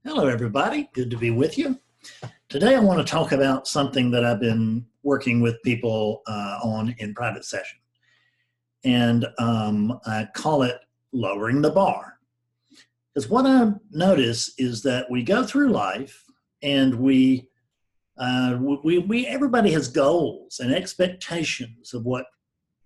Hello, everybody. Good to be with you. Today, I want to talk about something that I've been working with people on in private session. And I call it lowering the bar. Because what I notice is that we go through life and everybody has goals and expectations of what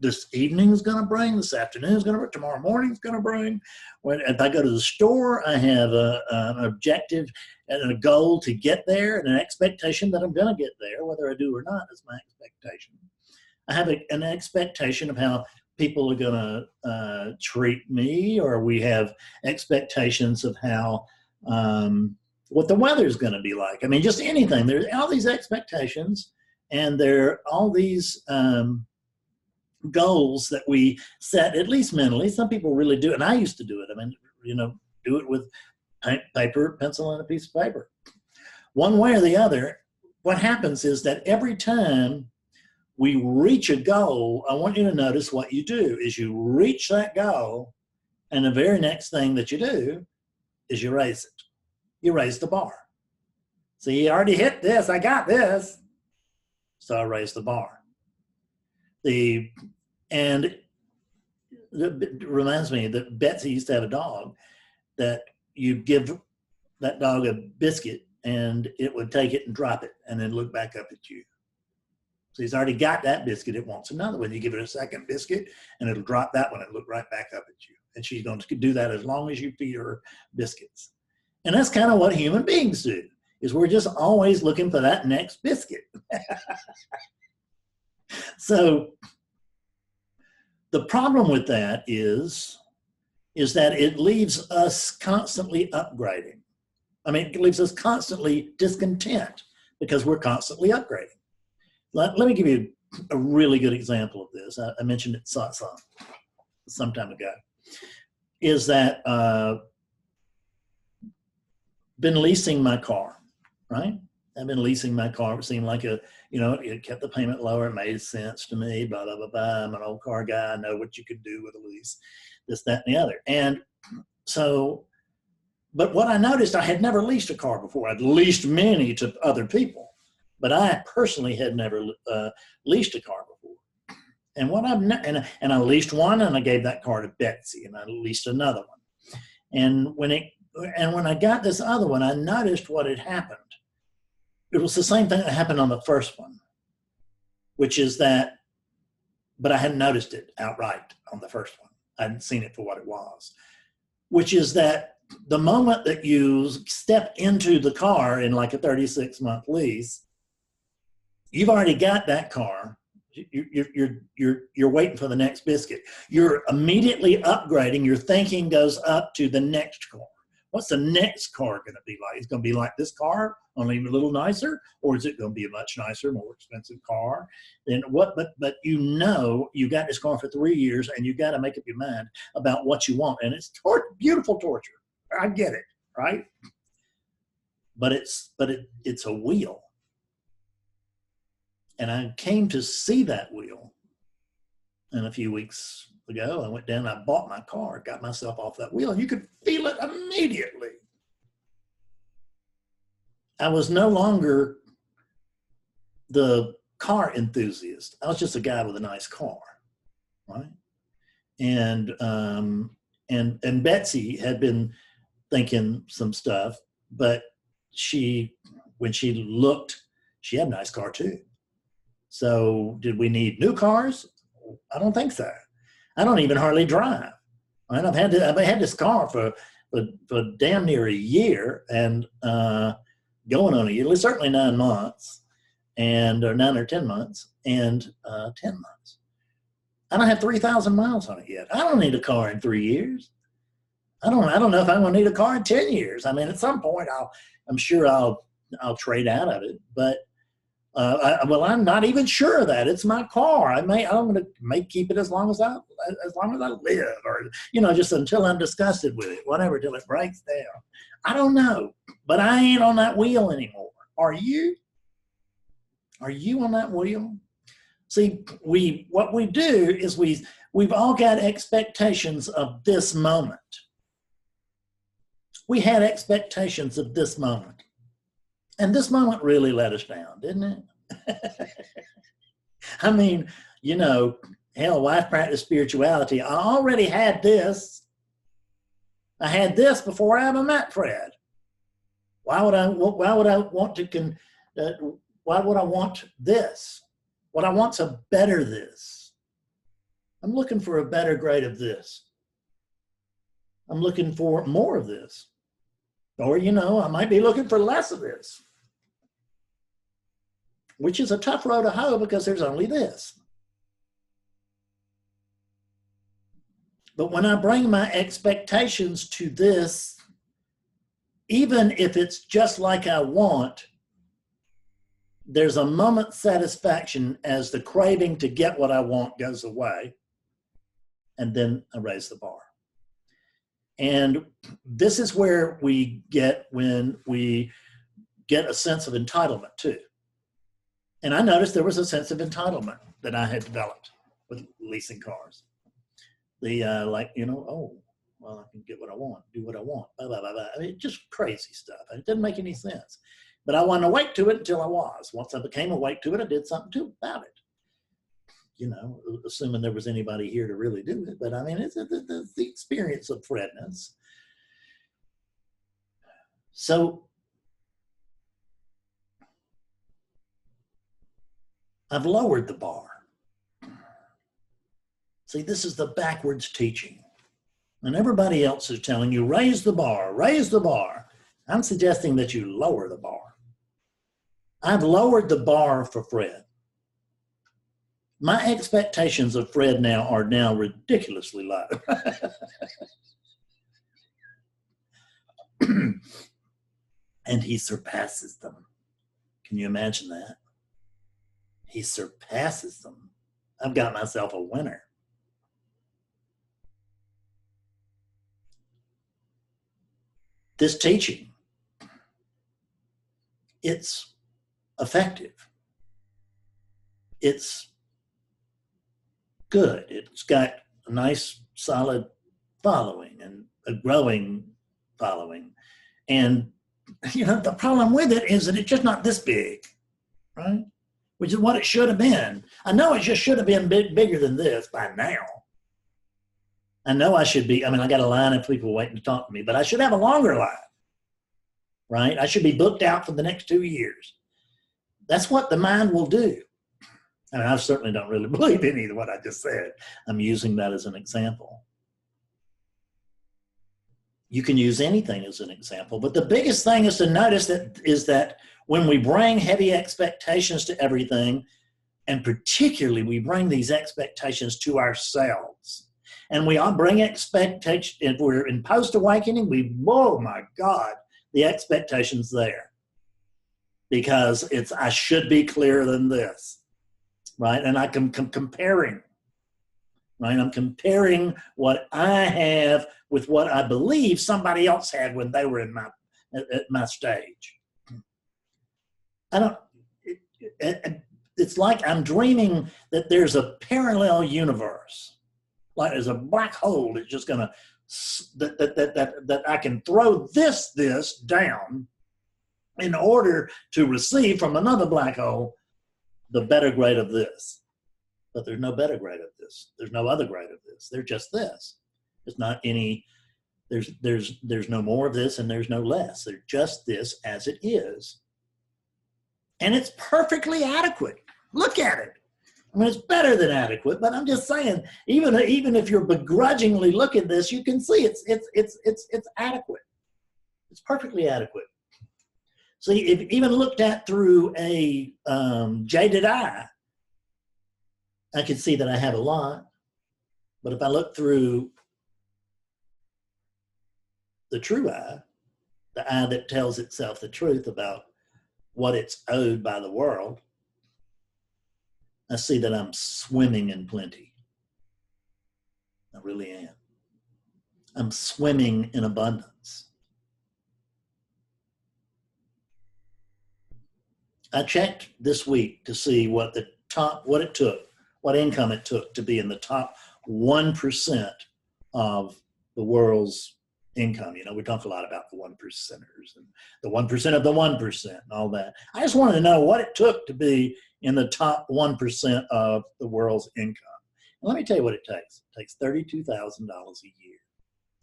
this evening is going to bring, this afternoon is going to bring, tomorrow morning is going to bring. If I go to the store, I have an objective and a goal to get there and an expectation that I'm going to get there, whether I do or not is my expectation. I have an expectation of how people are going to treat me, or we have expectations of how what the weather is going to be like. I mean, just anything. There's all these expectations, and there are all these goals that we set, at least mentally. Some people really do, and I used to do it. I mean, do it with paper, pencil, and a piece of paper. One way or the other, what happens is that every time we reach a goal, I want you to notice what you do is you reach that goal, and the very next thing that you do is you raise it. You raise the bar. So you already hit this, I got this, so I raise the bar. And it reminds me that Betsy used to have a dog that you'd give that dog a biscuit and it would take it and drop it and then look back up at you. So he's already got that biscuit, it wants another one. You give it a second biscuit and it'll drop that one and look right back up at you. And she's going to do that as long as you feed her biscuits. And that's kind of what human beings do, is we're just always looking for that next biscuit. So the problem with that is that it leaves us constantly upgrading. I mean, it leaves us constantly discontent because we're constantly upgrading. Let me give you a really good example of this. I mentioned it some time ago. Is that been leasing my car, right? I've been leasing my car. It seemed like it kept the payment lower. It made sense to me, blah, blah, blah, blah. I'm an old car guy. I know what you could do with a lease, this, that, and the other. And so, but what I noticed, I had never leased a car before. I'd leased many to other people, but I personally had never leased a car before. And and I leased one, and I gave that car to Betsy, and I leased another one. And when I got this other one, I noticed what had happened. It was the same thing that happened on the first one, which is that, but I hadn't noticed it outright on the first one. I hadn't seen it for what it was, which is that the moment that you step into the car in like a 36-month lease, you've already got that car. You're waiting for the next biscuit. You're immediately upgrading. Your thinking goes up to the next car. What's the next car going to be like? It's going to be like this car, only a little nicer, or is it going to be a much nicer, more expensive car? Then what? But you got this car for 3 years, and you got to make up your mind about what you want, and it's beautiful torture. I get it, right? But it's a wheel, and I came to see that wheel. And a few weeks ago, I went down, I bought my car, got myself off that wheel, and you could feel it immediately. I was no longer the car enthusiast. I was just a guy with a nice car, right? And Betsy had been thinking some stuff, but when she looked, she had a nice car too. So did we need new cars? I don't think so. I don't even hardly drive. Right? I've had this car for damn near a year, and going on a year, certainly 9 months, or 9 or 10 months, and 10 months. I don't have 3,000 miles on it yet. I don't need a car in 3 years. I don't know if I'm going to need a car in 10 years. I mean, at some point, I'm sure I'll trade out of it, but. I'm not even sure of that. It's my car. I'm going to keep it as long as I live, or just until I'm disgusted with it, whatever, till it breaks down. I don't know, but I ain't on that wheel anymore. Are you? Are you on that wheel? See, what we do is we've all got expectations of this moment. We had expectations of this moment. And this moment really let us down, didn't it? I mean, you know, hell, wife practiced spirituality. I already had this. I had this before I ever met Fred. Why would I want to, why would I want this? What I want's a better this. I'm looking for a better grade of this. I'm looking for more of this. Or, you know, I might be looking for less of this, which is a tough road to hoe because there's only this. But when I bring my expectations to this, even if it's just like I want, there's a moment's satisfaction as the craving to get what I want goes away, and then I raise the bar. And this is where we get when we get a sense of entitlement too. And I noticed there was a sense of entitlement that I had developed with leasing cars. The like, you know, oh, well, I can get what I want, do what I want, blah, blah, blah, blah. I mean, just crazy stuff. It didn't make any sense. But I wasn't awake to it until I was. Once I became awake to it, I did something about it. You know, assuming there was anybody here to really do it. But I mean, it's the experience of Fredness. So I've lowered the bar. See, this is the backwards teaching. And everybody else is telling you, raise the bar, raise the bar. I'm suggesting that you lower the bar. I've lowered the bar for Fred. My expectations of Fred now are now ridiculously low. And he surpasses them. Can you imagine that? He surpasses them. I've got myself a winner. This teaching, it's effective. It's good. It's got a nice, solid following and a growing following. And, you know, the problem with it is that it's just not this big, right? Which is what it should have been. I know it just should have been bigger than this by now. I know I should be, I mean, I got a line of people waiting to talk to me, but I should have a longer line, right? I should be booked out for the next 2 years. That's what the mind will do. I mean, I certainly don't really believe any of what I just said. I'm using that as an example. You can use anything as an example, but the biggest thing is to notice that when we bring heavy expectations to everything, and particularly we bring these expectations to ourselves, and we all bring expectations, if we're in post-awakening, whoa, my God, the expectation's there. Because it's, I should be clearer than this, right? And I can comparing, right? I'm comparing what I have with what I believe somebody else had when they were in at my stage. It's like I'm dreaming that there's a parallel universe, like there's a black hole that's just gonna, that I can throw this down in order to receive from another black hole the better grade of this. But there's no better grade of this. There's no other grade of this. They're just this. It's not any, there's no more of this and there's no less. They're just this as it is. And it's perfectly adequate. Look at it. I mean, it's better than adequate, but I'm just saying, even if you're begrudgingly looking at this, you can see it's adequate. It's perfectly adequate. See, if even looked at through a jaded eye, I can see that I have a lot. But if I look through the true eye, the eye that tells itself the truth about what it's owed by the world, I see that I'm swimming in plenty. I really am. I'm swimming in abundance. I checked this week to see what income it took to be in the top 1% of the world's income. You know, we talk a lot about the 1%ers and the 1% of the 1% and all that. I just wanted to know what it took to be in the top 1% of the world's income. And let me tell you what it takes. It takes $32,000 a year.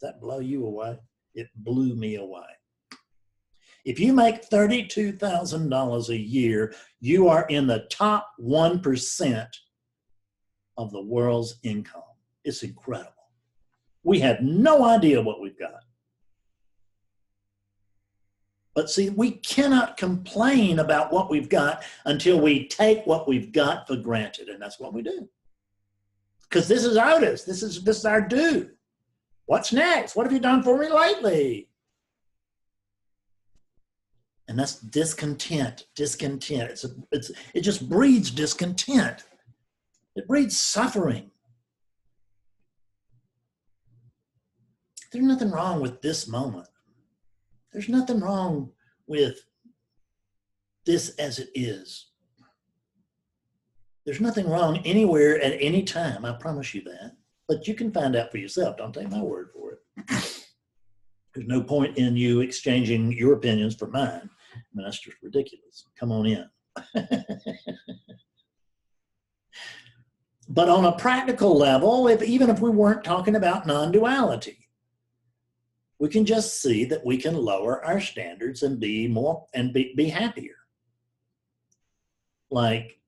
Does that blow you away? It blew me away. If you make $32,000 a year, you are in the top 1% of the world's income. It's incredible. We have no idea what we've got. But see, we cannot complain about what we've got until we take what we've got for granted, and that's what we do. Because this is Otis. This is our due. What's next? What have you done for me lately? And that's discontent. Discontent. It just breeds discontent. It breeds suffering. There's nothing wrong with this moment. There's nothing wrong with this as it is. There's nothing wrong anywhere at any time. I promise you that. But you can find out for yourself. Don't take my word for it. There's no point in you exchanging your opinions for mine. I mean, that's just ridiculous. Come on in. But on a practical level, even if we weren't talking about non-duality, we can just see that we can lower our standards and be more and be happier. Like,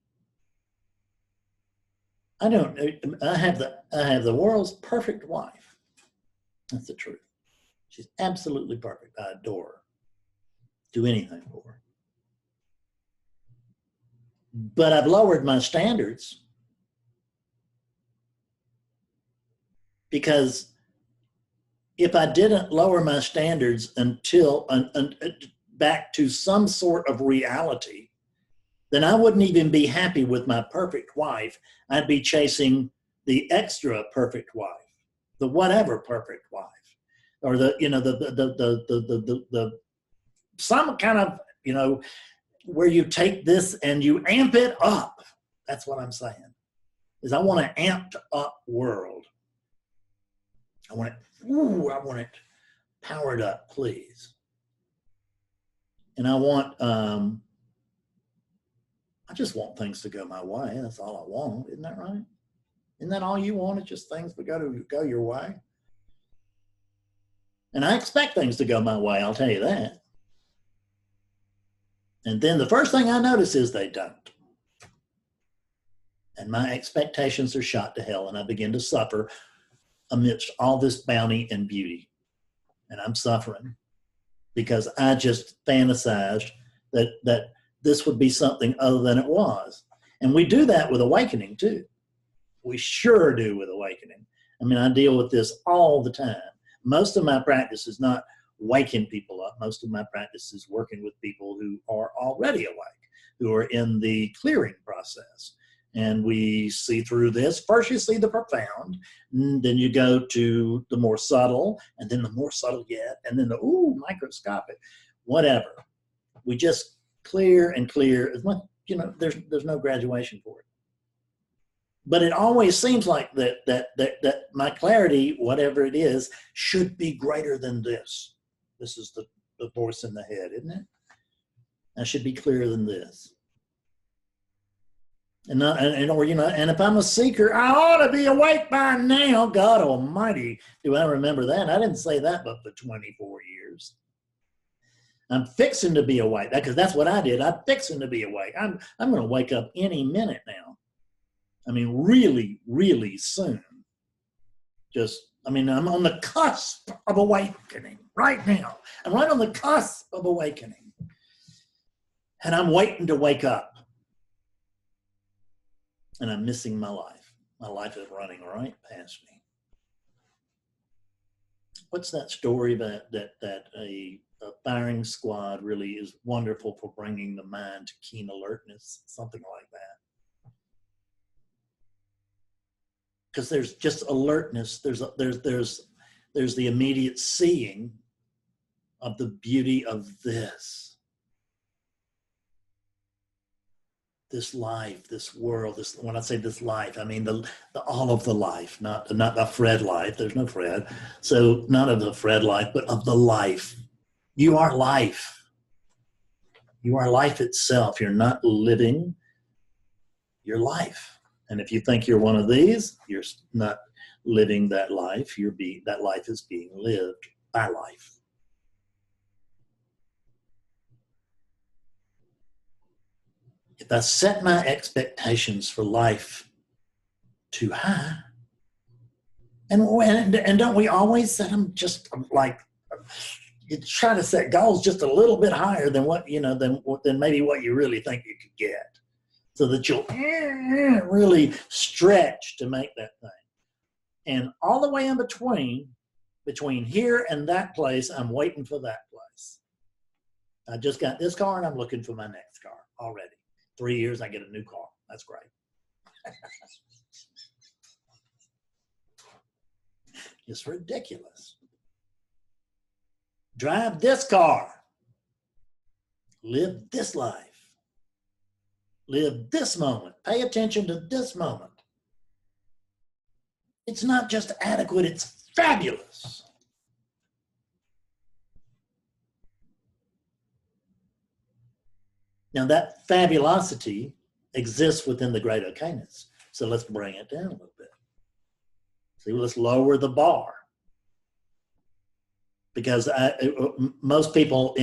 I have the world's perfect wife. That's the truth. She's absolutely perfect. I adore her. Do anything for her. But I've lowered my standards because if I didn't lower my standards until back to some sort of reality, then I wouldn't even be happy with my perfect wife. I'd be chasing the extra perfect wife, the whatever perfect wife, or the some kind of, where you take this and you amp it up. That's what I'm saying. Is I want an amped up world. I want it powered up, please. And I just want things to go my way. That's all I want. Isn't that right? Isn't that all you want? It's just things to go your way. And I expect things to go my way, I'll tell you that. And then the first thing I notice is they don't. And my expectations are shot to hell, and I begin to suffer amidst all this bounty and beauty. And I'm suffering because I just fantasized that this would be something other than it was. And we do that with awakening too. We sure do with awakening. I mean, I deal with this all the time. Most of my practice is not waking people up. Most of my practice is working with people who are already awake, who are in the clearing process. And we see through this. First you see the profound, then you go to the more subtle, and then the more subtle yet, and then the microscopic, whatever. We just clear and clear as much, there's no graduation for it. But it always seems like that my clarity, whatever it is, should be greater than this. This is the voice in the head, isn't it? I should be clearer than this. And if I'm a seeker, I ought to be awake by now. God Almighty, do I remember that? I didn't say that but for 24 years. I'm fixing to be awake because that's what I did. I'm fixing to be awake. I'm going to wake up any minute now. I mean, really, really soon. I'm on the cusp of awakening right now. I'm right on the cusp of awakening. And I'm waiting to wake up. And I'm missing my life. My life is running right past me. What's that story that a firing squad really is wonderful for bringing the mind to keen alertness, something like that. Because there's just alertness. There's the immediate seeing of the beauty of this. this life, this world, this, when I say this life, I mean the all of the life, not the Fred life. There's no Fred. So not of the Fred life, but of the life. You are life. You are life itself. You're not living your life. And if you think you're one of these, you're not living that life. That life is being lived by life. If I set my expectations for life too high, and don't we always set them just like, you try to set goals just a little bit higher than what, than maybe what you really think you could get, so that you'll really stretch to make that thing. And all the way in between here and that place, I'm waiting for that place. I just got this car and I'm looking for my next car already. 3 years, I get a new car. That's great. It's ridiculous. Drive this car. Live this life. Live this moment. Pay attention to this moment. It's not just adequate, it's fabulous. Now that fabulosity exists within the great okayness. So let's bring it down a little bit. See, let's lower the bar. Because most people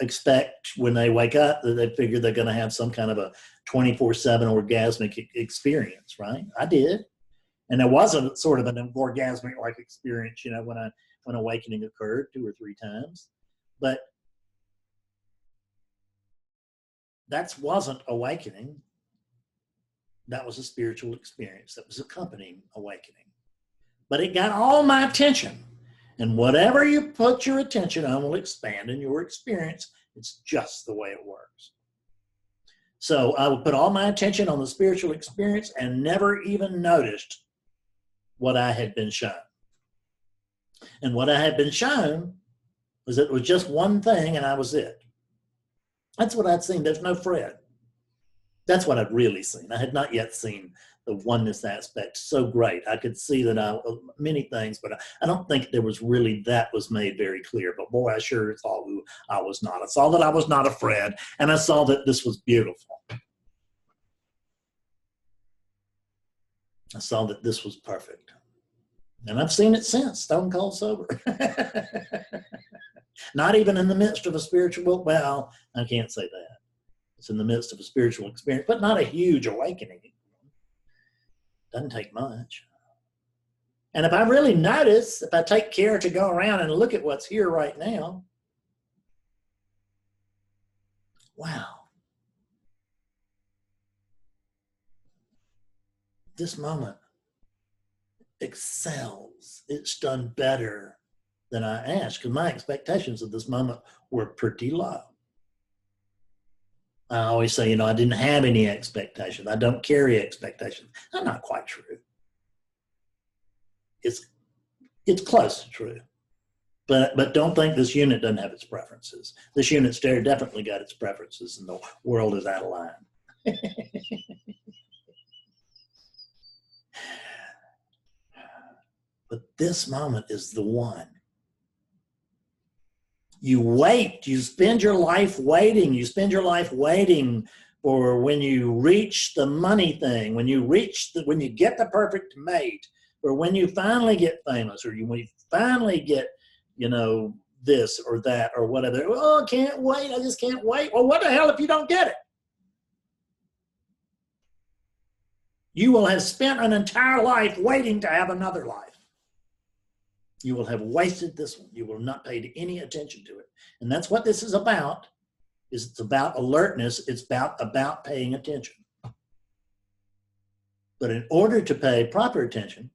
expect when they wake up that they figure they're going to have some kind of a 24/7 orgasmic experience, right? I did. And there was a sort of an orgasmic like experience, when awakening occurred 2 or 3 times. But that wasn't awakening. That was a spiritual experience that was accompanying awakening. But it got all my attention. And whatever you put your attention on will expand in your experience. It's just the way it works. So I would put all my attention on the spiritual experience and never even noticed what I had been shown. And what I had been shown was it was just one thing and I was it. That's what I'd seen. There's no Fred. That's what I'd really seen. I had not yet seen the oneness aspect so great. I could see that many things, but I don't think there was really, that was made very clear. But boy, I sure saw who I was not. I saw that I was not a Fred, and I saw that this was beautiful. I saw that this was perfect. And I've seen it since, stone cold sober. Not even in the midst of a spiritual, well, I can't say that. It's in the midst of a spiritual experience, but not a huge awakening. Doesn't take much. And if I really notice, if I take care to go around and look at what's here right now, wow. This moment excels. It's done better than I asked, because my expectations of this moment were pretty low. I always say, I didn't have any expectations. I don't carry expectations. That's not quite true. It's close to true. But don't think this unit doesn't have its preferences. This unit's definitely got its preferences, and the world is out of line. But this moment is the one. You wait, you spend your life waiting. You spend your life waiting for when you reach the money thing, when you get the perfect mate, or when you finally get famous, or when you finally get, this or that or whatever. Oh, I can't wait. I just can't wait. Well, what the hell if you don't get it? You will have spent an entire life waiting to have another life. You will have wasted this one. You will not pay any attention to it. And that's what this is about. It's about alertness. It's about paying attention. But in order to pay proper attention,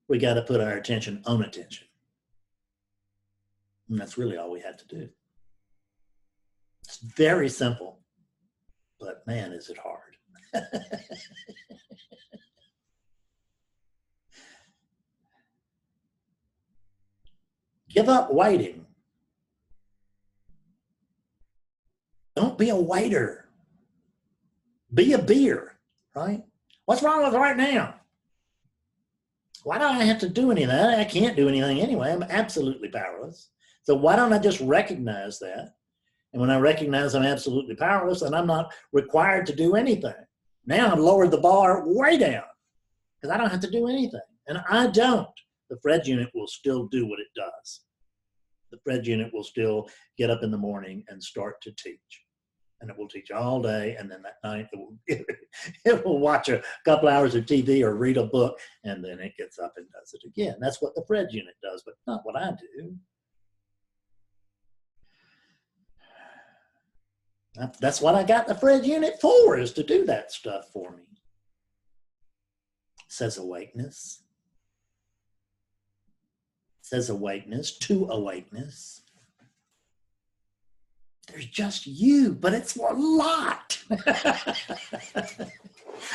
we got to put our attention on attention. And that's really all we have to do. It's very simple, but man, is it hard. Give up waiting. Don't be a waiter. Be a beer, right? What's wrong with right now? Why don't I have to do anything? I can't do anything anyway. I'm absolutely powerless. So why don't I just recognize that? And when I recognize I'm absolutely powerless, then I'm not required to do anything. Now I've lowered the bar way down because I don't have to do anything. And I don't. The Fred unit will still do what it does. The Fred unit will still get up in the morning and start to teach. And it will teach all day, and then that night it will watch a couple hours of TV or read a book, and then it gets up and does it again. That's what the Fred unit does, but not what I do. That's what I got the Fred unit for, is to do that stuff for me. It says awakeness. It says awakeness to awakeness. There's just you, but it's a lot.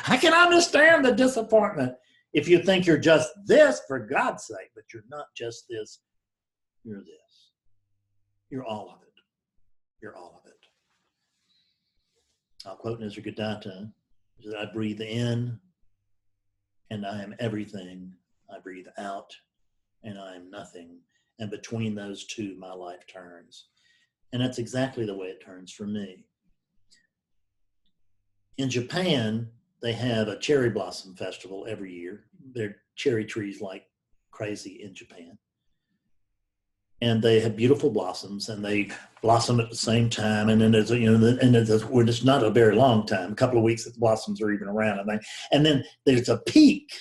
I can understand the disappointment if you think you're just this, for God's sake, but you're not just this, you're this. You're all of it. You're all of it. I'll quote Nisargadatta, I breathe in and I am everything. I breathe out and I am nothing. And between those two, my life turns. And that's exactly the way it turns for me. In Japan, they have a cherry blossom festival every year. There are cherry trees like crazy in Japan. And they have beautiful blossoms, and they blossom at the same time. And then there's, it's not a very long time, a couple of weeks that the blossoms are even around. And then there's a peak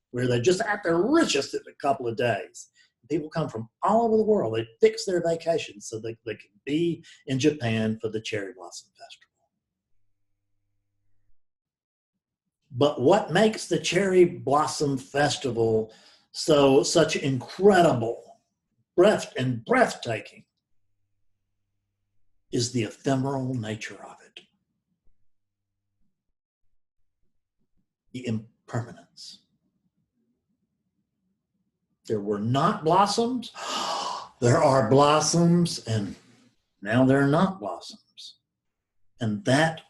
where they're just at their richest in a couple of days. People come from all over the world. They fix their vacations so they can be in Japan for the Cherry Blossom Festival. But what makes the Cherry Blossom Festival such incredible, breathtaking is the ephemeral nature of it. The impermanence. There were not blossoms. There are blossoms, and now there are not blossoms. And that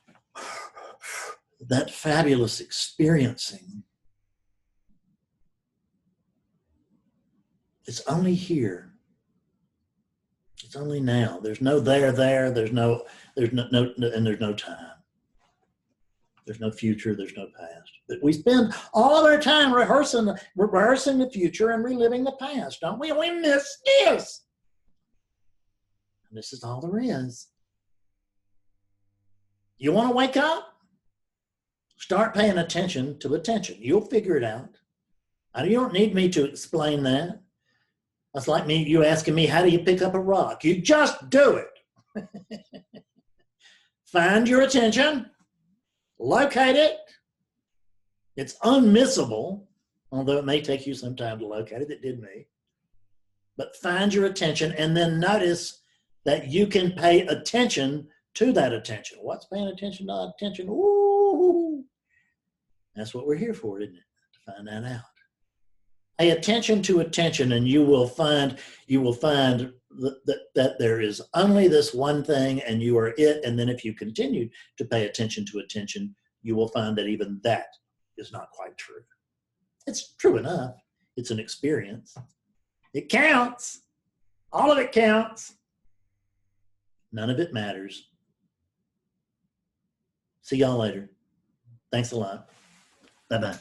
fabulous experiencing is only here. It's only now. There's no there, there's no time. There's no future, there's no past. But we spend all of our time rehearsing the future and reliving the past, don't we? We miss this. And this is all there is. You want to wake up? Start paying attention to attention. You'll figure it out. You don't need me to explain that. That's like you asking me, how do you pick up a rock? You just do it. Find your attention. Locate it. It's unmissable, although it may take you some time to locate it. It did me. But find your attention and then notice that you can pay attention to that attention. What's paying attention to attention? Ooh. That's what we're here for, isn't it? To find that out. Pay attention to attention, and you will find that there is only this one thing, and you are it. And then if you continue to pay attention to attention, you will find that even that is not quite true. It's true enough. It's an experience. It counts. All of it counts. None of it matters. See y'all later. Thanks a lot. Bye-bye.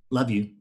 Love you.